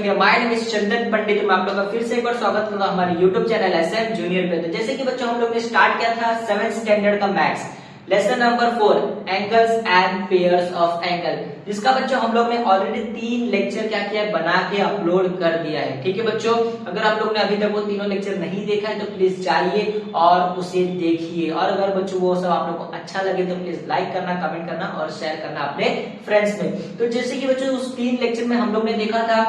India. My name is चंदन पंडित। मैं आप लोगों का फिर से एक बार स्वागत करूंगा हमारे यूट्यूब चैनल एसएम जूनियर पे। तो जैसे कि बच्चों हम लोग ने स्टार्ट किया था 7th स्टैंडर्ड का maths lesson number 4 angles and pairs of angle, जिसका बच्चों हम लोग ने ऑलरेडी 3 लेक्चर क्या किया है, बना के अपलोड कर दिया है। ठीक है बच्चों, अगर आप लोग ने अभी तक वो तीनों लेक्चर नहीं देखा है तो प्लीज जाइए और उसे देखिए। और अगर बच्चों वो सब आप लोग को अच्छा लगे तो प्लीज लाइक करना, कमेंट करना और शेयर करना अपने फ्रेंड्स में। तो जैसे कि बच्चों उस 3 लेक्चर में हम लोग ने देखा था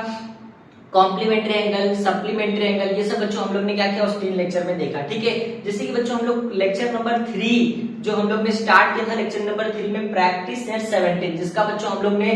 कॉम्प्लीमेंट्री एंगल, सप्लीमेंट्री एंगल, ये सब बच्चों हम लोग ने क्या किया उस 3 लेक्चर में देखा। ठीक है, जैसे कि बच्चों हम लोग लेक्चर नंबर 3 जो हम लोग ने स्टार्ट किया था, लेक्चर नंबर 3 में प्रैक्टिस सेट 17, जिसका बच्चों हम लोग ने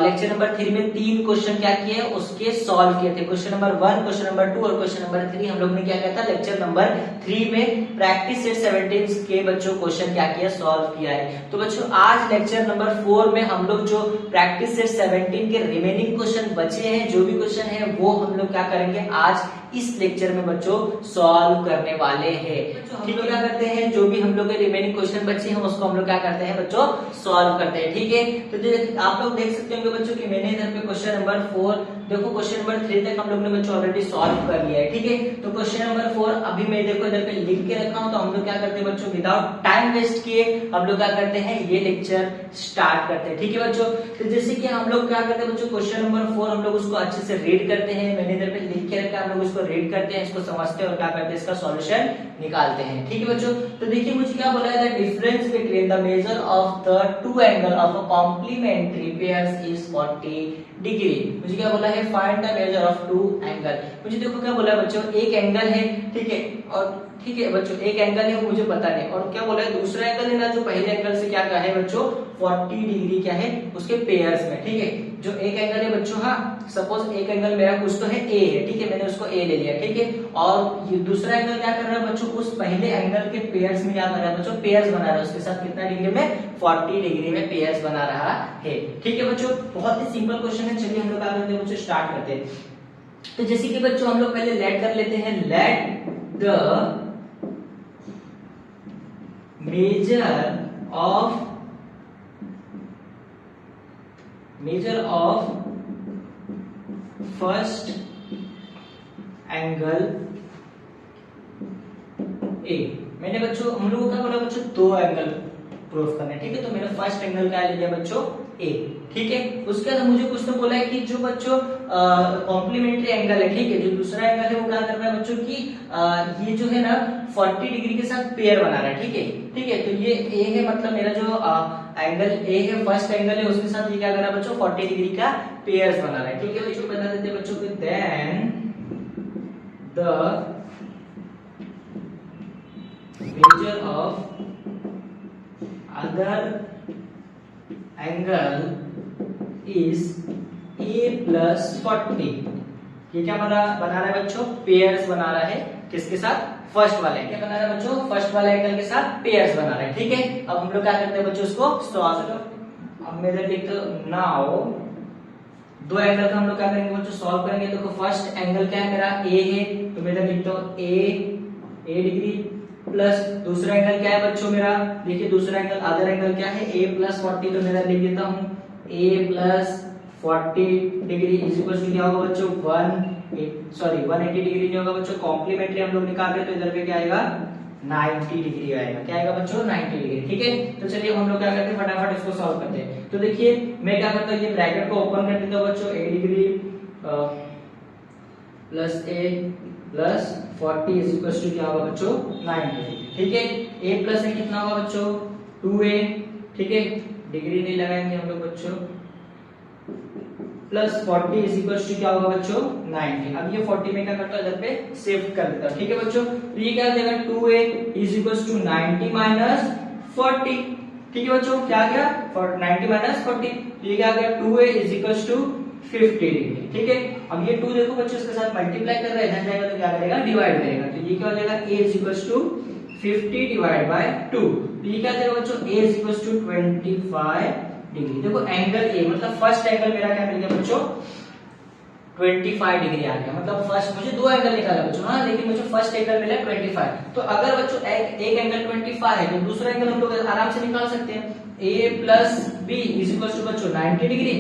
लेक्चर नंबर 3 में 3 क्वेश्चन क्या किए, उसके सॉल्व किए थे। क्वेश्चन नंबर 1, क्वेश्चन नंबर 2 और क्वेश्चन नंबर 3 हम लोग ने क्या किया था लेक्चर नंबर 3 में प्रैक्टिस सेट 17 के बच्चों क्वेश्चन क्या किया, सॉल्व किया है। तो बच्चों आज लेक्चर नंबर 4 में हम लोग जो प्रैक्टिस सेट 17 के रिमेनिंग क्वेश्चन बचे हैं, जो भी क्वेश्चन है वो हम लोग क्या करेंगे आज इस लेक्चर में बच्चों सॉल्व करने वाले हैं। हम लोग क्या करते हैं, जो भी हम लोग के रिमेनिंग क्वेश्चन बचे हैं उसको हम लोग क्या करते हैं बच्चों सॉल्व करते हैं। ठीक है, तो आप लोग देख सकते होंगे बच्चों कि मैंने इधर पे क्वेश्चन नंबर 4 देखो, क्वेश्चन नंबर 3 तक हम लोग ने बच्चों ऑलरेडी सॉल्व कर लिया है। ठीक है, तो क्वेश्चन नंबर 4 अभी मैं देखो इधर पे लिख के रखा हूं। तो हम लोग क्या करते हैं बच्चों, विदाउट टाइम वेस्ट किए हम लोग क्या करते हैं ये लेक्चर स्टार्ट करते हैं। ठीक है बच्चों, तो जैसे कि हम लोग क्या करते हैं बच्चों, क्वेश्चन नंबर 4 हम लोग उसको अच्छे से रीड करते हैं। मैंने इधर पे लिख के रखा है, हम लोग उसको रीड करते हैं, इसको समझते हैं और क्या करते हैं इसका सॉल्यूशन निकालते हैं। ठीक है बच्चों, तो देखिए मुझे क्या बोला है, the difference between the measure of the two angle of a complementary pairs is 40 degree. मुझे क्या बोला है, find the measure of two angle. मुझे देखो क्या बोला है बच्चों, एक एंगल है। ठीक है, और ठीक है बच्चों एक एंगल है वो मुझे पता नहीं, और क्या बोला है दूसरा एंगल है ना, जो पहले एंगल से क्या है बच्चों 40 डिग्री क्या है उसके पेयर्स में। ठीक है, जो एक एंगल है बच्चों, हाँ सपोज एक एंगल मेरा कुछ तो है ए है। ठीक है, मैंने उसको ए ले लिया। ठीक है, और ये दूसरा एंगल क्या कर रहा है बच्चों, उस पहले एंगल के पेयर्स में क्या कर रहा है बच्चों, पेयर्स बना रहा है, उसके साथ कितना डिग्री में 40 डिग्री में पेयर्स बना रहा है। ठीक है बच्चों, बहुत ही सिंपल क्वेश्चन है। चलिए हम लोग क्या करते हैं बच्चों, स्टार्ट करते हैं। तो जैसे कि बच्चों हम लोग पहले लेट कर लेते हैं, let the measure of first angle A। मैंने बच्चों हम लोगों का बोला बच्चों 2 एंगल प्रूफ करना है। ठीक है, तो मेरा फर्स्ट एंगल क्या ले लिया बच्चों A। ठीक है, उसके बाद मुझे कुछ तो बोला है कि जो बच्चों कॉम्प्लीमेंट्री एंगल है, ठीक है, जो दूसरा एंगल है वो क्या कर रहा है बच्चों की ये जो है ना 40 डिग्री के साथ पेयर बना रहा है। ठीक है, ठीक है, तो ये A है, मतलब मेरा जो एंगल A है फर्स्ट एंगल है, उसके साथ ये क्या कर रहा है बच्चों 40 डिग्री का पेयर्स बना रहा है। ठीक है बच्चों, बता देते हैं बच्चों को, then the measure of other angle is A plus 40। ये क्या बना रहा है बच्चों, पेयर्स बना रहा है, किसके साथ, फर्स्ट वाले। क्या बना रहा है बच्चों, फर्स्ट वाले एंगल के साथ पेयर्स बना रहा है। ठीक है, अब हम लोग क्या करते हैं बच्चों उसको सॉल्व। अब मैं इधर लिखता हूं नाउ, 2 एंगल का हम लोग क्या करेंगे बच्चों सॉल्व करेंगे। देखो फर्स्ट एंगल क्या है मेरा A है, तो मैं इधर लिखता हूं A डिग्री प्लस दूसरा एंगल क्या है बच्चों मेरा, देखिए दूसरा एंगल अदर एंगल क्या है A प्लस 40, तो मेरा लिख देता हूं A plus 40 degree is equal to क्या होगा बच्चों 180 डिग्री नहीं होगा बच्चों, कॉम्प्लीमेंट्री हम लोग निकाल रहे तो इधर पे क्या आएगा 90 डिग्री आएगा। क्या आएगा बच्चों 90 डिग्री। ठीक है, तो चलिए हम लोग क्या करते हैं फटाफट इसको सॉल्व करते हैं। तो देखिए मैं क्या करता हूँ, ये ब्रैकेट को ओपन कर देता हूँ बच्चों, A degree plus A plus 40 is equal to क्या होगा बच्चों 90। ठीक है, A प्लस A कितना होगा बच्चों 2A। ठीक है, डिग्री नहीं लगाएंगे हम लोग बच्चों, प्लस 40 इज इक्वल टू क्या होगा बच्चों 90। अब ये 40 में क्या करता हूं इधर पे शिफ्ट कर देता हूं। ठीक है बच्चों, तो ये क्या हो जाएगा 2A is equal to 90 minus 40। ठीक है बच्चों, क्या आ गया 90 माइनस 40, तो ये क्या आ गया 2A is equal to 50 degree. ठीक है, अब ये 2 देखो बच्चों इसके साथ मल्टीप्लाई कर रहा है, इधर जाएगा तो क्या करेगा डिवाइड करेगा, तो ये क्या हो जाएगा A is equal to 50 divide by 2, तो ये क्या आ जाएगा बच्चों A is equal to 25 degree. देखो एंगल A मतलब फर्स्ट एंगल मेरा क्या मिल गया बच्चों 25 डिग्री आ गया, मतलब फर्स्ट मुझे 2 एंगल निकाला बच्चों, हाँ लेकिन मुझे फर्स्ट एंगल मिला 25। तो अगर बच्चों एक एंगल 25 है तो दूसरा एंगल हम लोग आराम से निकाल सकते हैं, A plus B is equal to बच्चों 90 डिग्री।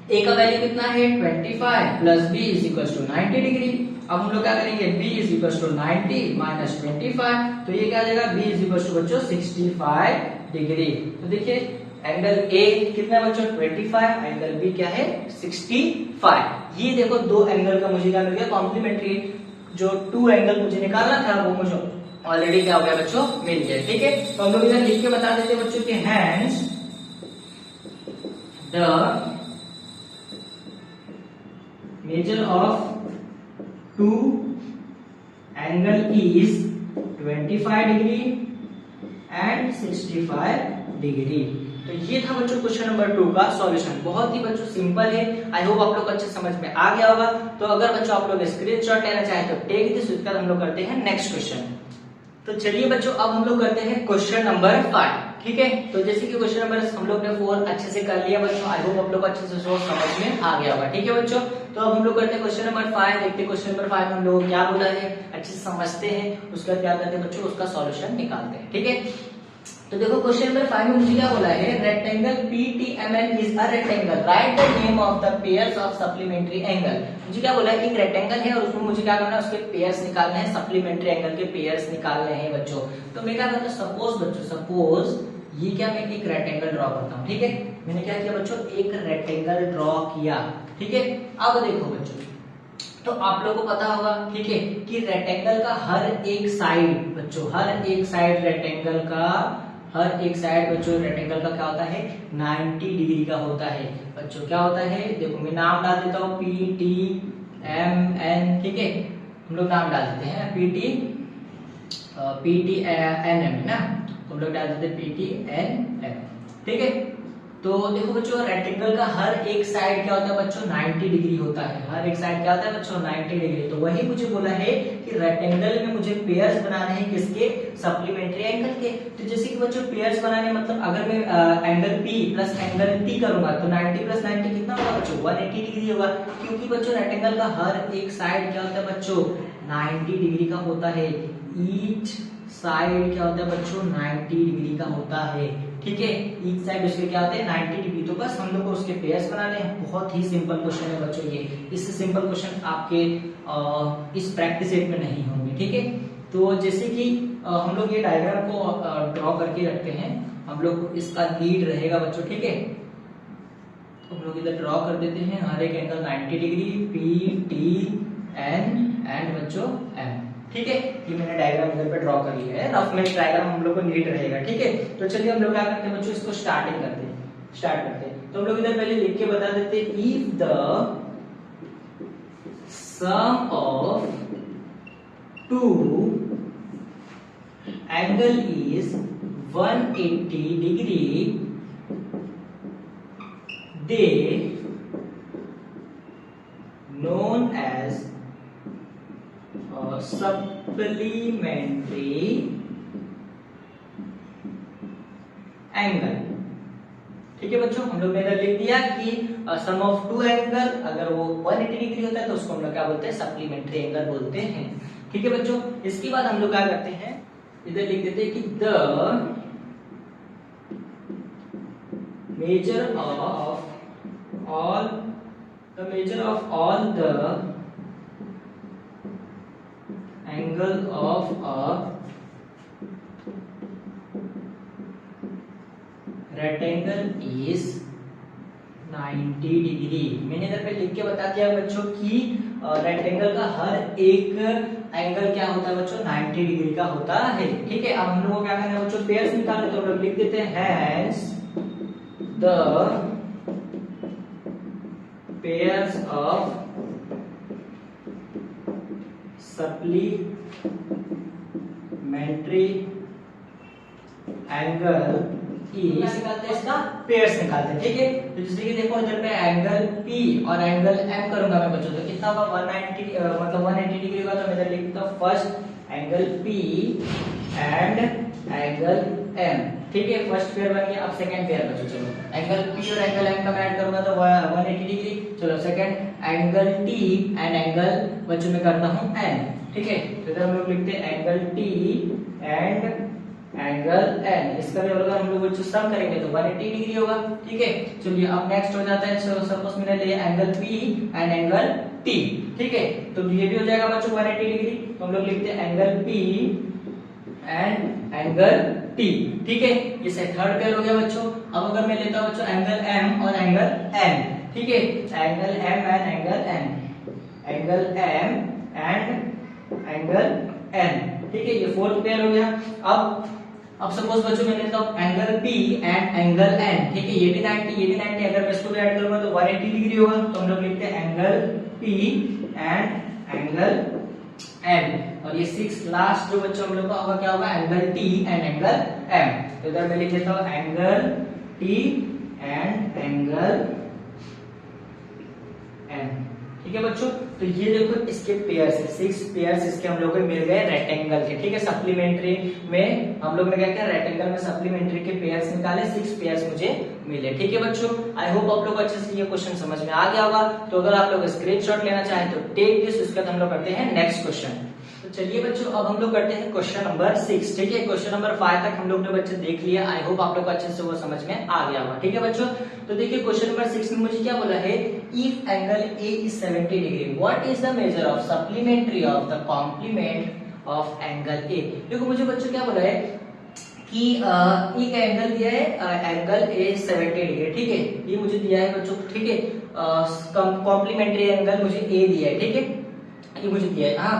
ए का वैल्यू कितना है 25 plus B is equal to 90 degree. अब हम लोग क्या करेंगे b is equal to 90 minus 25, तो ये क्या आ जाएगा b इज इक्वल टू बच्चों 65 डिग्री। तो देखिए एंगल a कितना बच्चों 25, एंगल b क्या है 65। ये देखो दो एंगल का मुझे क्या मिल गया कॉम्प्लीमेंट्री, जो टू एंगल मुझे निकालना था वो मुझे ऑलरेडी क्या हो गया बच्चों मिल गया। ठीक है, तो हम लोग इधर लिख के बता देते हैं बच्चों कि hence the measure of two angle is 25 degree and 65 degree. तो ये था बच्चों क्वेश्चन नंबर 2 का सॉल्यूशन। बहुत ही बच्चों सिंपल है, आई होप आप लोग को अच्छे समझ में आ गया होगा। तो अगर बच्चों आप लोग स्क्रीनशॉट लेना चाहे तो टेक दिस, उसके बाद हम लोग करते हैं नेक्स्ट क्वेश्चन। तो चलिए बच्चों अब हम लोग करते हैं क्वेश्चन नंबर 5। ठीक है, तो जैसे कि क्वेश्चन नंबर हम लोग ने 4 अच्छे से कर लिया बच्चों, आई होप आप लोग अच्छे से सोच समझ में आ गया होगा। ठीक है बच्चों, तो अब हम लोग करते हैं क्वेश्चन नंबर 5। देखते हैं क्वेश्चन नंबर 5 में हम लोग क्या बोला है, अच्छे से समझते हैं, उसका क्या करते हैं बच्चों उसका सॉल्यूशन निकालते हैं। ठीक है, तो देखो क्वेश्चन नंबर 5 में मुझे क्या बोला है, rectangle PTMN is a rectangle, right the name of the pairs of supplementary angle. मुझे क्या बोला है, एक रेक्टेंगल है और उसमें मुझे क्या करना है, उसके पेयर्स निकालने हैं, सप्लीमेंट्री एंगल के पेयर्स निकालने हैं बच्चों। तो मैं क्या करता हूं, सपोज बच्चों, सपोज ये क्या मैं एक रेक्टेंगल ड्रॉ करता हूं। ठीक है, मैंने क्या किया बच्चों, एक रेक्टेंगल ड्रॉ किया। ठीक है, अब देखो बच्चों, तो आप लोगों को पता होगा ठीक है कि रेक्टेंगल का हर एक साइड बच्चों, हर एक साइड रेक्टेंगल का, हर एक साइड बच्चों रेक्टेंगल का क्या होता है 90 डिग्री का होता है बच्चों। क्या होता है, देखो मैं नाम डाल देता हूँ PTMN। ठीक है, हम लोग नाम डाल देते हैं PTNM ना, हम लोग डाल देते हैं PTNM। ठीक है, तो देखो बच्चों रेक्टेंगल का हर एक साइड क्या होता है बच्चों 90 डिग्री होता है, हर एक साइड क्या होता है बच्चों 90 डिग्री। तो वही मुझे बोला है कि रेक्टेंगल में मुझे पेयर्स बनाने हैं, किसके, सप्लीमेंट्री एंगल के। तो जैसे कि बच्चों पेयर्स बनाने मतलब अगर मैं angle P plus angle T करूंगा तो 90 प्लस 90 कितना होगा बच्चों 180 डिग्री होगा, क्योंकि बच्चों रेक्टेंगल का हर एक साइड क्या होता है बच्चों 90 डिग्री का होता है। ईच साइड क्या होता है बच्चों 90 डिग्री का होता है। ठीक है, ईच साइड उसके क्या होते हैं 90 डिग्री। तो बस हम लोग को उसके पेयर्स बनाने हैं। बहुत ही सिंपल क्वेश्चन है बच्चों ये, इससे सिंपल क्वेश्चन आपके इस प्रैक्टिस सेट में नहीं होंगे। ठीक है, तो जैसे कि हम लोग ये डायग्राम को ड्रॉ करके रखते हैं, हम लोग को इसका नीड रहेगा बच्चों। ठीक है, तो हम लोग इधर ड्रॉ कर देते हैं हर एक एंगल 90 डिग्री, PTN एंड बच्चों M। ठीक है, ये मैंने डायग्राम इधर पे ड्रॉ कर लिया है, रफ में डायग्राम हम लोग को नीड रहेगा। ठीक है, तो चलिए हम लोग क्या करते हैं बच्चों, इसको स्टार्ट करते हैं। तो हम लोग इधर पहले लिख के बता देते हैं, if the sum of two angle is 180 degree, they known as supplementary angle. ठीक है बच्चों, हम लोग ने इधर लिख दिया कि सम ऑफ टू एंगल अगर वो 180 डिग्री होता है तो उसको हम लोग क्या बोलते हैं, सप्लीमेंट्री एंगल बोलते हैं। ठीक है बच्चों, इसके बाद हम लोग क्या करते हैं, इधर लिख देते हैं कि the measure of all the angle of a rectangle is 90 degree. मैंने इधर पे लिख के बता दिया बच्चों कि रेक्टेंगल का हर एक एंगल क्या होता है बच्चों 90 डिग्री का होता है। ठीक है, अब हम लोग को क्या करना है बच्चों, पेयर्स निकालने, तो हम लोग लिख देते हैं hence the pairs of supplementary angle is, निकालते हैं इसका पेयर्स निकालते हैं। ठीक है, तो जैसे कि देखो इधर पे एंगल P और एंगल M करूंगा मैं बच्चों, तो कितना होगा 190 मतलब 180 डिग्री का। तो मैं इधर लिखता हूं first angle P and angle M। ठीक है, फर्स्ट पेयर बन गया। अब सेकंड पेयर बच्चों, चलो एंगल P और एंगल M का मैं ऐड करूंगा तो 180 डिग्री। चलो second angle T and angle बच्चों में करता हूं N। ठीक है, तो इधर हम लोग लिखते हैं angle T and angle N, इसका भी अगर हम लोग बच्चों सम करेंगे तो 180 डिग्री होगा। ठीक है, चलिए अब नेक्स्ट हो जाता है, सपोज मैंने लिया angle P and angle T. ठीक है, तो ये भी हो जाएगा बच्चों 180 डिग्री, तो हम लोग लिखते हैं angle P and angle T. ठीक है, ये से थर्ड पेयर हो गया बच्चों। अब अगर मैं लेता हूं बच्चों एंगल एम और एंगल एन, ठीक है, angle M and angle N, angle M and angle N. ठीक है, ये फोर्थ पेयर हो गया। अब सपोज बच्चों मैं लेता हूं angle P and angle N. ठीक है, ये भी 90, ये भी 90, अगर मैं इसको भी ऐड करूंगा तो 180 डिग्री होगा। तो हम लोग लिखते हैं angle P and angle N. और ये 6 लास्ट जो बच्चों हम लोग का होगा क्या होगा, angle T and angle M. तो इधर मैं लिख देता हूं angle T and angle N. ठीक है बच्चों, तो ये देखो इसके पेयर्स है, 6 पेयर्स इसके हम लोग को मिल गए रेक्टेंगल के। ठीक है, सप्लीमेंट्री में हम लोग ने क्या किया, रेक्टेंगल में सप्लीमेंट्री के पेयर्स निकाले, 6 पेयर्स मुझे मिले। ठीक है बच्चों, आई होप आप लोग को अच्छे से ये क्वेश्चन समझ में आ गया होगा। तो अगर आप लोग स्क्रीनशॉट लेना चाहें तो टेक दिस, उसके बाद हम लोग करते हैं नेक्स्ट क्वेश्चन। तो चलिए बच्चों अब हम लोग करते हैं क्वेश्चन नंबर 6। ठीक है, क्वेश्चन नंबर 5 तक हम लोग ने बच्चे देख लिया, आई होप आप लोग को अच्छे से वो समझ में आ गया होगा। ठीक है बच्चों, तो देखिए क्वेश्चन नंबर 6 में मुझे क्या बोला है, if angle A is 70 degree what is the measure of supplementary of the complement of angle A. देखो मुझे बच्चों क्या बोला है कि एक एंगल दिया है, एंगल ए 70 डिग्री। ठीक है, ये मुझे दिया है बच्चों। ठीक है, कॉम्प्लीमेंट्री एंगल मुझे ए दिया है। ठीक है, ये मुझे दिया है। हाँ,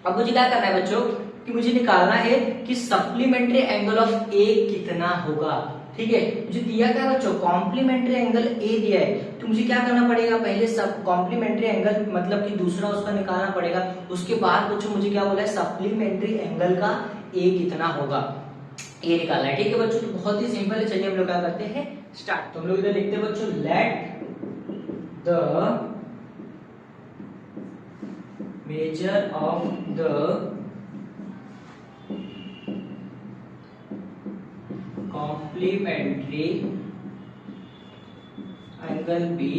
अब मुझे क्या करना है बच्चों कि मुझे निकालना है कि सप्लीमेंट्री एंगल ऑफ ए कितना होगा। ठीक है, मुझे दिया क्या बच्चों, कॉम्प्लीमेंट्री एंगल ए दिया है, तो मुझे क्या करना पड़ेगा, पहले सब कॉम्प्लीमेंट्री एंगल मतलब कि दूसरा उसका निकालना पड़ेगा। उसके बाद बच्चों मुझे क्या बोला है, सप्लीमेंट्री एंगल का ए कितना होगा, ए निकालना है। ठीक है बच्चों, तो बहुत ही सिंपल है। चलिए हम लोग क्या करते हैं, स्टार्ट। तो हम लोग इधर लिखते हैं बच्चों, let the measure of the complementary angle B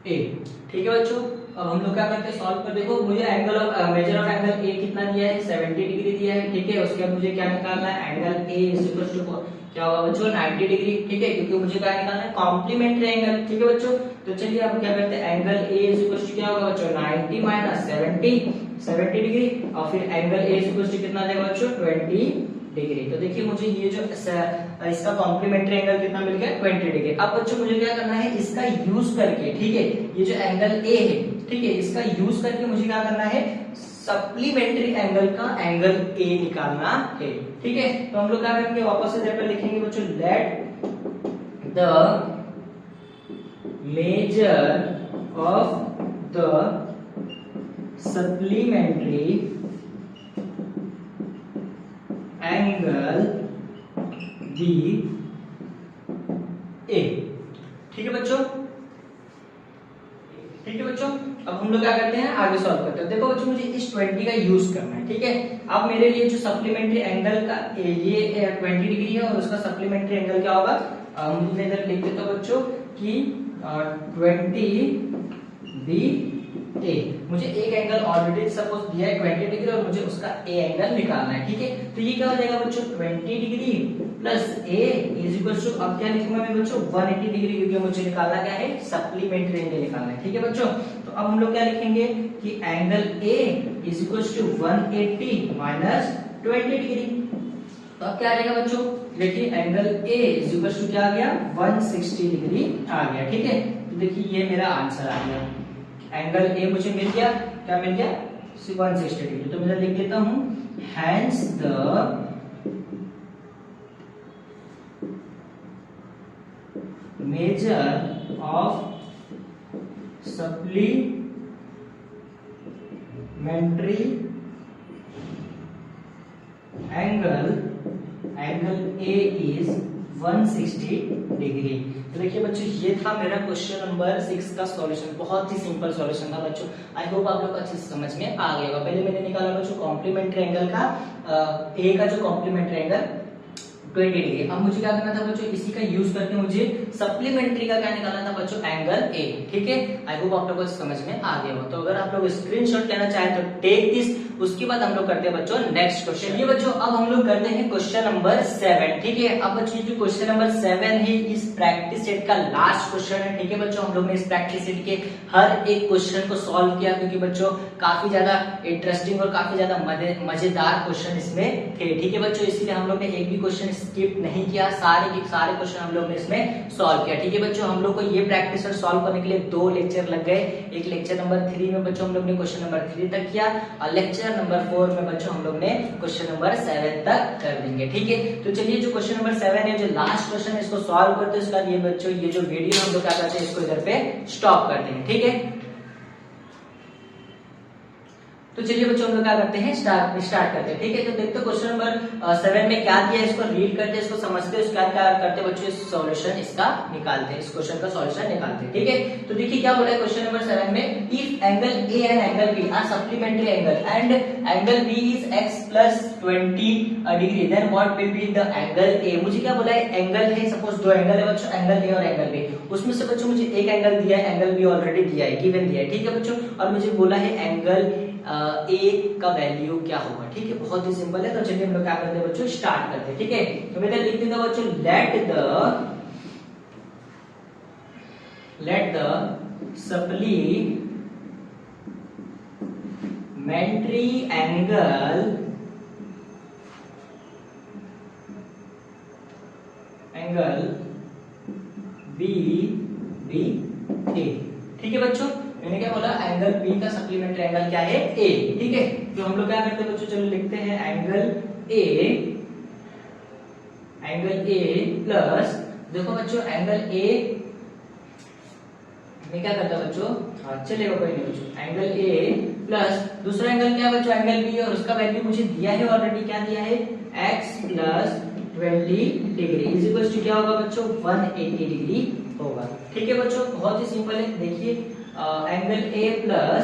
A। ठीक है बच्चों, अब हम लोग क्या करते हैं, सॉल्व कर। देखो मुझे angle of measure of angle ए कितना दिया है, 70 डिग्री दिया है। ठीक है, उसके बाद मुझे क्या निकालना है, angle A is equal to क्या होगा बच्चों, 90 डिग्री। ठीक है, क्योंकि मुझे क्या निकालना है, कॉम्प्लीमेंट्री एंगल। ठीक है बच्चों, तो चलिए अब क्या करते हैं, angle A is equal to क्या होगा बच्चों, 90 माइनस 70 डिग्री, और फिर angle A is equal to कितना देगा बच्चों, 20 डिग्री। तो देखिए मुझे ये जो इसका कॉम्प्लीमेंट्री एंगल कितना मिल गया, 20 डिग्री। अब बच्चों मुझे क्या करना है, इसका यूज करके, ठीक है, ये जो एंगल ए है, ठीक है, इसका यूज करके मुझे क्या करना है, सप्लीमेंट्री एंगल का एंगल ए निकालना है। ठीक है, तो हम लोग क्या करेंगे, वापस से इधर पे लिखेंगे बच्चों, let the measure of the supplementary angle be A. ठीक है बच्चों, ठीक है बच्चों, अब हम लोग क्या करते हैं, आगे सॉल्व करते हैं। देखो बच्चों मुझे इस 20 का यूज करना है। ठीक है, अब मेरे लिए जो सप्लीमेंट्री एंगल का ये 20 डिग्री है और उसका सप्लीमेंट्री एंगल क्या होगा, मुझे इधर लिख देता हूं बच्चों कि 20 बी ए। मुझे एक एंगल ऑलरेडी सपोज दिया है 20 डिग्री और मुझे उसका ए एंगल निकालना है। ठीक है, तो ये क्या हो जाएगा बच्चों, 20 degree plus A is equal to, अब क्या लिखूंगा मैं बच्चों, 180 डिग्री, क्योंकि मुझे निकालना क्या है, सप्लीमेंट्री एंगल निकालना है। ठीक है बच्चों, तो अब हम लोग क्या लिखेंगे कि angle A is equal to 180 minus 20 degree. तो अब क्या आ जाएगा बच्चों, देखिए angle A is equal to क्या आ गया, 160 डिग्री आ गया। ठीक है, तो देखिए ये मेरा आंसर आ गया, एंगल ए मुझे मिल गया, क्या मिल गया, 160 डिग्री। तो मैं लिख देता हूं, hence the measure of supplementary angle A is 160 degree. तो देखिए बच्चों ये था मेरा क्वेश्चन नंबर 6 का सॉल्यूशन। बहुत ही सिंपल सॉल्यूशन था बच्चों, आई होप आप लोग अच्छे से समझ में आ गया होगा। पहले मैंने निकाला बच्चों कॉम्प्लीमेंट्री एंगल का ए का जो कॉम्प्लीमेंट्री एंगल 20 डिग्री। अब मुझे क्या करना था बच्चों, इसी का यूज करके मुझे सप्लीमेंट्री का क्या निकालना था बच्चों, एंगल ए। ठीक है, आई होप आप लोगों को समझ में आ गया हो। तो अगर आप लोग स्क्रीनशॉट लेना चाहें तो टेक दिस, उसके बाद हम लोग करते हैं बच्चों नेक्स्ट क्वेश्चन। ये बच्चों अब हम लोग करते हैं क्वेश्चन नंबर 7। ठीक है, अब बच्चों जो क्वेश्चन नंबर 7 है इस प्रैक्टिस सेट का लास्ट क्वेश्चन है। ठीक है बच्चों, हम लोग ने इस प्रैक्टिस सेट के हर एक क्वेश्चन को सॉल्व किया, क्योंकि बच्चों काफी ज्यादा इंटरेस्टिंग और काफी ज्यादा मजेदार क्वेश्चन इसमें थे। ठीक है बच्चों, इसलिए हम लोग ने एक भी क्वेश्चन स्किप नहीं किया, सारे के सारे क्वेश्चन हम लोग ने इसमें सॉल्व किया। ठीक है बच्चों, हम लोग को ये प्रैक्टिस सेट सॉल्व करने के लिए 2 लेक्चर लग गए। एक लेक्चर नंबर 3 में बच्चों हम लोग ने क्वेश्चन नंबर 3 तक किया, और लेक्चर नंबर 4 में बच्चों हम लोग ने क्वेश्चन नंबर 7 तक कर देंगे। ठीक है, तो चलिए जो क्वेश्चन नंबर 7 है, जो लास्ट क्वेश्चन है, इसको सॉल्व करते हैं। उसके बाद ये बच्चों ये जो वीडियो हम लोग क्या करते हैं, इसको इधर पे स्टॉप करते हैं। ठीक है, तो चलिए बच्चों हम लोग क्या करते हैं, स्टार्ट करते हैं। ठीक है, तो देखते हैं क्वेश्चन नंबर 7 में क्या दिया है, इसको रीड करते हैं, इसको समझते हैं, उसके बाद क्या करते हैं बच्चों, इस सॉल्यूशन इसका निकालते हैं, इस क्वेश्चन का सॉल्यूशन निकालते हैं। ठीक है, तो देखिए क्या बोला है क्वेश्चन नंबर 7 में, if angle A and angle B are supplementary angle and angle B is x plus 20 degree, then what will be the angle A. मुझे क्या बोला है, एंगल है, सपोज 2 एंगल है बच्चों, एंगल ए और एंगल बी, उसमें से बच्चों मुझे एक एंगल दिया है, एंगल बी ऑलरेडी दिया है, गिवन दिया है। ठीक है बच्चों, और मुझे बोला है एंगल ए का वैल्यू क्या होगा। ठीक है, बहुत ही सिंपल है। तो चलिए हम लोग क्या करते हैं बच्चों, स्टार्ट करते हैं। ठीक है, तो मैं लिख देता हूं बच्चों, let the supplementary angle be B A. ठीक है बच्चों, मैंने क्या बोला, एंगल बी का सप्लीमेंट्री एंगल क्या है, ए। ठीक है, तो हम लोग क्या करते हैं बच्चों, चलो लिखते हैं एंगल ए प्लस, देखो बच्चों एंगल ए में क्या करता है बच्चों, हाँ चलेगा कोई नहीं बच्चों, एंगल ए प्लस दूसरा एंगल क्या है बच्चों, एंगल बी, और उसका वैल्यू मुझे दिया है ऑलरेडी, क्या दिया है, x plus 20 degree is equal to क्या होगा बच्चों, 180 डिग्री होगा। ठीक है बच्चों, बहुत ही सिंपल है। देखिए angle A plus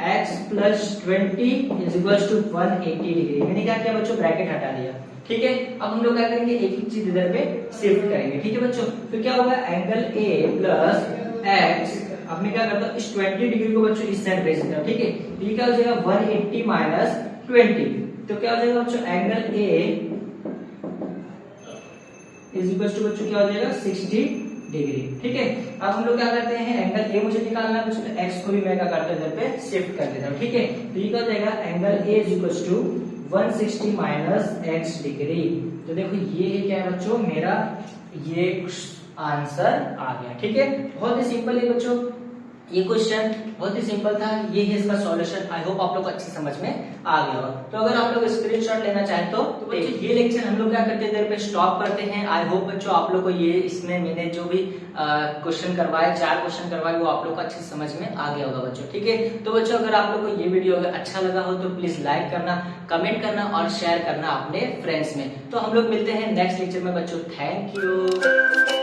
x plus 20 is equal to 180 degree. मैंने क्या किया बच्चों, ब्रैकेट हटा दिया। ठीक है, अब हम लोग क्या करेंगे, एक एक चीज इधर पे शिफ्ट करेंगे। ठीक है बच्चों, तो क्या होगा, एंगल ए प्लस x, अब मैं क्या करता हूँ, इस 20 डिग्री को बच्चों इस साइड भेज देता हूँ। ठीक है, तो ये क्या हो जाएगा, 180 माइनस 20, तो क्या हो जाएगा बच्चों, angle A is equal to बच्चों क्या हो जाएगा, 60 डिग्री। ठीक है, अब हम लोग क्या करते हैं, एंगल ए मुझे निकालना है बच्चों, एक्स को भी मैं क्या करता हूँ, इधर पे शिफ्ट कर देता हूँ। ठीक है, तो ये क्या हो जाएगा, angle A is equal to 160 minus X degree. तो देखो ये है क्या है बच्चों, मेरा ये आंसर आ गया। ठीक है, बहुत ही सिंपल है बच्चों, ये क्वेश्चन बहुत ही सिंपल था। ये है इसका सॉल्यूशन। आई होप आप लोग को अच्छी समझ में आ गया हो। तो अगर आप लोग स्क्रीनशॉट लेना चाहें तो बच्चों ये लेक्चर हम लोग क्या करते हैं, इधर पे स्टॉप करते हैं। आई होप बच्चों आप लोग को ये इसमें मैंने जो भी क्वेश्चन करवाए, 4 क्वेश्चन करवाए, वो आप लोग को अच्छी समझ में आ गया होगा बच्चों। ठीक है, तो बच्चों अगर आप लोग को ये वीडियो अगर अच्छा लगा हो तो प्लीज लाइक करना, कमेंट करना और शेयर करना अपने फ्रेंड्स में। तो हम लोग मिलते हैं नेक्स्ट लेक्चर में बच्चों। Thank you.